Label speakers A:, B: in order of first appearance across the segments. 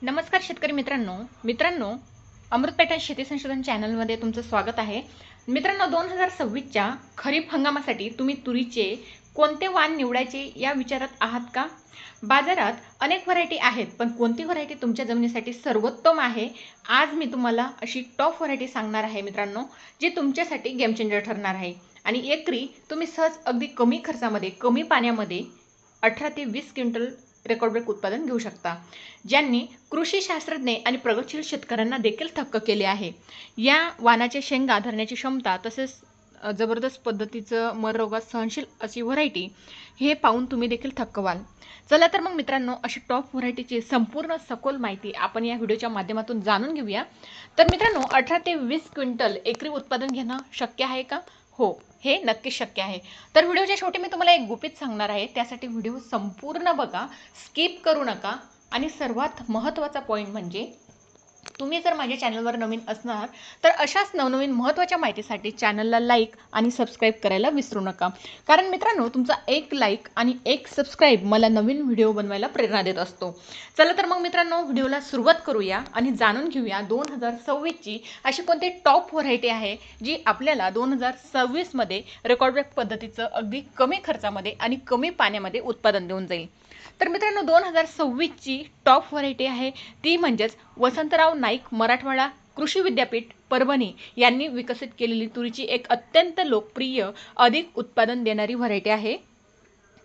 A: नमस्कार शेतकरी मित्रांनो अमृत पॅटर्न शेती संशोधन चॅनलमध्ये तुमचं स्वागत आहे। मित्रांनो 2026च्या खरीप हंगामासाठी तुम्ही तुरीचे कोणते वाण निवडायचे या विचारात आहात का? बाजारात अनेक व्हरायटी आहेत, पण कोणती व्हरायटी तुमच्या जमिनीसाठी सर्वोत्तम आहे? आज मी तुम्हाला अशी टॉप व्हरायटी सांगणार आहे मित्रांनो, जी तुमच्यासाठी गेम चेंजर ठरणार आहे आणि एकरी तुम्ही सहज अगदी कमी खर्चामध्ये कमी पाण्यामध्ये 18 ते 20 क्विंटल रेकॉर्ड ब्रेक उत्पादन घेऊ शकता, ज्यांनी कृषी शास्त्रज्ञ आणि प्रगतशील शेतकऱ्यांना देखील थक्क केले आहे। या वाणाच्या शेंगा धरण्याची क्षमता तसेच जबरदस्त पद्धतीचं मर रोगात सहनशील अशी व्हरायटी हे पाहून तुम्ही देखील थक्क व्हाल। चला तर मग मित्रांनो, अशी टॉप व्हरायटीची संपूर्ण सखोल माहिती आपण या व्हिडिओच्या माध्यमातून जाणून घेऊया। तर मित्रांनो, 18 ते 20 क्विंटल एकरी उत्पादन घेणं शक्य आहे का? हो, हे नक्कीच शक्य आहे। तर व्हिडिओच्या शेवटी मी तुम्हाला एक गुपित सांगणार आहे, त्यासाठी व्हिडिओ संपूर्ण बघा, स्किप करू नका। आणि सर्वात महत्त्वाचा पॉईंट म्हणजे तुम्ही जर माझ्या चॅनलवर नवीन असणार तर अशाच नवनवीन महत्त्वाच्या माहितीसाठी चॅनलला लाईक आणि सबस्क्राईब करायला विसरू नका, कारण मित्रांनो तुमचा एक लाईक आणि एक सबस्क्राईब मला नवीन व्हिडिओ बनवायला प्रेरणा देत असतो। चला तर मग मित्रांनो, व्हिडिओला सुरुवात करूया आणि जाणून घेऊया 2026ची अशी कोणती टॉप व्हरायटी आहे जी आपल्याला 2026मध्ये रेकॉर्ड ब्रेक पद्धतीचं अगदी कमी खर्चामध्ये आणि कमी पाण्यामध्ये उत्पादन देऊन जाईल। तर मित्रांनो, 2026ची टॉप व्हरायटी आहे ती म्हणजेच वसंतराव नाईक मराठवाडा कृषी विद्यापीठ परभणी यांनी विकसित केलेली तुरीची एक अत्यंत लोकप्रिय अधिक उत्पादन देणारी व्हरायटी आहे।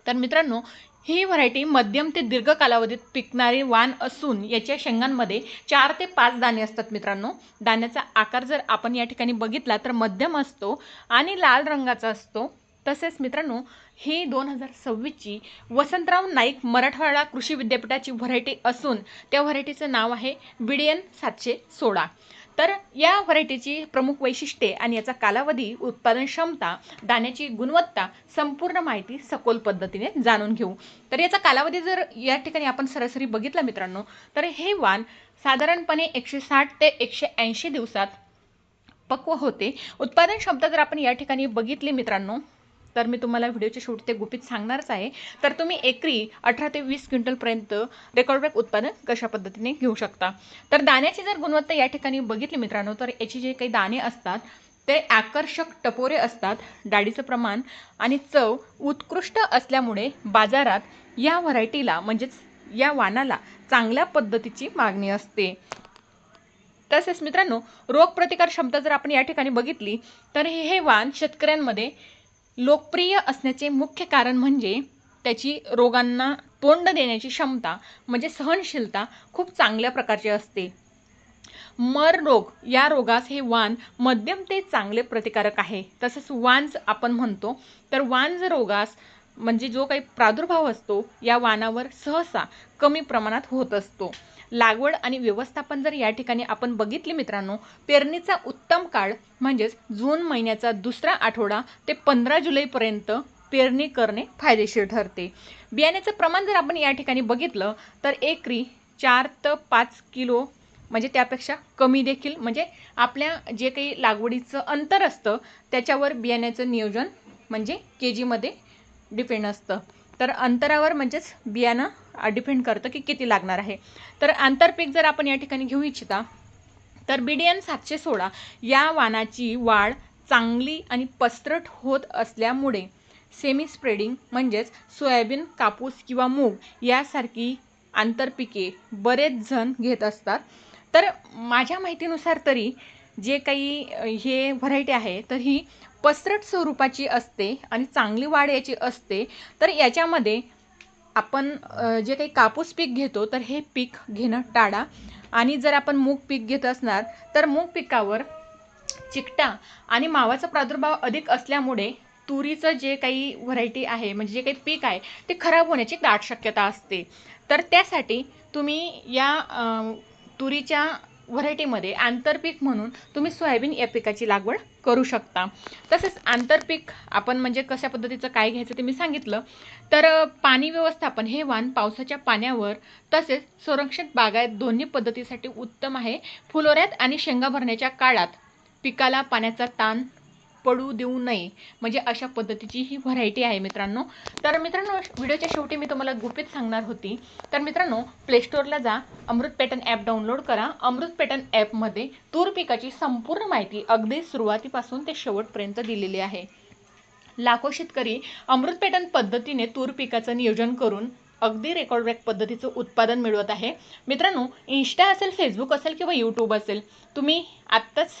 A: तर मित्रांनो, ही व्हरायटी मध्यम ते दीर्घ कालावधीत पिकणारी वाण असून याच्या शेंगांमध्ये 4 ते 5 दाणे असतात। मित्रांनो, दाण्याचा आकार जर आपण या ठिकाणी बघितला तर मध्यम असतो आणि लाल रंगाचा असतो। तसेच मित्रांनो, ही 2026ची वसंतराव नाईक मराठवाडा कृषी विद्यापीठाची व्हरायटी असून त्या व्हरायटीचं नाव आहे BDN 716। तर या व्हरायटीची प्रमुख वैशिष्ट्ये आणि याचा कालावधी, उत्पादन क्षमता, दाण्याची गुणवत्ता संपूर्ण माहिती सखोल पद्धतीने जाणून घेऊ। तर याचा कालावधी जर या ठिकाणी आपण सरासरी बघितला मित्रांनो, तर हे वाण साधारणपणे 160 ते 180 दिवसात पक्व होते। उत्पादन क्षमता जर आपण या ठिकाणी बघितली मित्रांनो, तर मी तुम्हाला व्हिडिओच्या शेवटी ते गुपित सांगणारच आहे। तर तुम्ही एकरी 18 ते 20 क्विंटलपर्यंत रेकॉर्ड ब्रेक उत्पादन कशा पद्धतीने घेऊ शकता। तर दाण्याची जर गुणवत्ता या ठिकाणी बघितली मित्रांनो, तर याचे जे काही दाणे असतात ते आकर्षक टपोरे असतात। डाळीचं प्रमाण आणि चव उत्कृष्ट असल्यामुळे बाजारात या व्हरायटीला म्हणजेच या वाणाला चांगल्या पद्धतीची मागणी असते। तसेच मित्रांनो, रोगप्रतिकार क्षमता जर आपण या ठिकाणी बघितली तर हे वाण शेतकऱ्यांमध्ये लोकप्रिय असण्याचे मुख्य कारण म्हणजे त्याची रोगांना तोंड देण्याची क्षमता म्हणजे सहनशीलता खूप चांगल्या प्रकारची असते। मर रोग या रोगास हे वाण मध्यम ते चांगले प्रतिकारक आहे। तसेच वांज आपण म्हणतो, तर वांज रोगास म्हणजे जो काही प्रादुर्भाव असतो या वाणावर सहसा कमी प्रमाणात होत असतो। लागवड आणि व्यवस्थापन जर या ठिकाणी आपण बघितले मित्रांनो, पेरणीचा उत्तम काळ म्हणजेच जून महिन्याचा दुसरा आठवडा ते 15 जुलैपर्यंत पेरणी करणे फायदेशीर ठरते। बियाण्याचं प्रमाण जर आपण या ठिकाणी बघितलं तर एकरी 4 ते 5 किलो म्हणजे त्यापेक्षा कमी देखील, म्हणजे आपल्या जे काही लागवडीचं अंतर असतं त्याच्यावर बियाण्याचं नियोजन म्हणजे केजीमध्ये डिपेंड असतं। तर अंतरावर म्हणजेच बियाणं डिपेंड करतं की किती लागणार आहे। तर आंतरपीक जर आपण या ठिकाणी घेऊ इच्छिता तर BDN 716 या वाणाची वाढ चांगली आणि पसरट होत असल्यामुळे सेमी स्प्रेडिंग म्हणजेच सोयाबीन, कापूस किंवा मूग यासारखी आंतरपिके बरेच जण घेत असतात। तर माझ्या माहितीनुसार तरी जे काही हे व्हरायटी आहे तर ही पसरट स्वरूपाची असते आणि चांगली वाढ याची असते। तर याच्यामध्ये आपण जे काही कापूस पीक घेतो तर हे पीक घेणं टाळा, आणि जर आपण मूग पीक घेत असणार तर मूग पिकावर चिकटा आणि मावाचा प्रादुर्भाव अधिक असल्यामुळे तुरीचं जे काही व्हरायटी आहे म्हणजे जे काही पीक आहे ते खराब होण्याची दाट शक्यता असते। तर त्यासाठी तुम्ही या तुरीच्या व्हरायटीमध्ये आंतरपीक म्हणून तुम्ही सोयाबीन या पिकाची लागवड करू शकता। तसेच आंतरपीक आपण म्हणजे कशा पद्धतीचं काय घ्यायचं ते मी सांगितलं। तर पाणी व्यवस्थापन हे वाण पावसाच्या पाण्यावर तसेच संरक्षित बागायत दोन्ही पद्धतीसाठी उत्तम आहे। फुलोऱ्यात आणि शेंगा भरण्याच्या काळात पिकाला पाण्याचा ताण पडू देऊ नये, म्हणजे अशा पद्धतीची ही व्हरायटी आहे मित्रांनो. तर मित्रांनो, व्हिडिओच्या शेवटी मी तुम्हाला गुपित सांगणार होती. तर मित्रांनो, प्ले स्टोअरला जा, अमृत पॅटर्न ॲप डाउनलोड करा. अमृत पॅटर्न ॲपमध्ये तूर पिकाची संपूर्ण माहिती अगदी सुरुवातीपासून ते शेवटपर्यंत दिलेली आहे. लाखो शेतकरी अमृत पॅटर्न पद्धतीने तूर पिकाचं नियोजन करून अगदी रेकॉर्ड ब्रेक पद्धतीचं उत्पादन मिळवत आहे. मित्रांनो, इंस्टा असेल, फेसबुक असेल किंवा यूट्यूब असेल, तुम्ही आत्ताच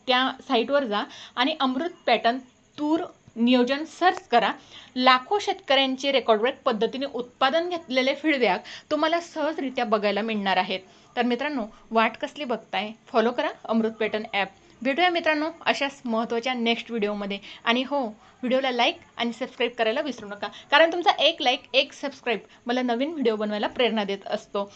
A: त्या साईटवर जा आणि अमृत पॅटर्न तूर नियोजन सर्च करा. लाखो शेतकऱ्यांचे रेकॉर्ड ब्रेक पद्धतीने उत्पादन घेतलेले फीडबॅक तुम्हाला सहजरित्या बघायला मिळणार आहेत. तर मित्रांनो, वाट कसली बघताय? फॉलो करा अमृत पॅटर्न ॲप. भेटूया मित्रांनो अशाच महत्त्वाच्या नेक्स्ट व्हिडिओमध्ये. आणि हो, व्हिडिओला लाईक आणि सबस्क्राईब करायला विसरू नका, कारण तुमचा एक लाईक, एक सबस्क्राईब मला नवीन व्हिडिओ बनवायला प्रेरणा देत असतो.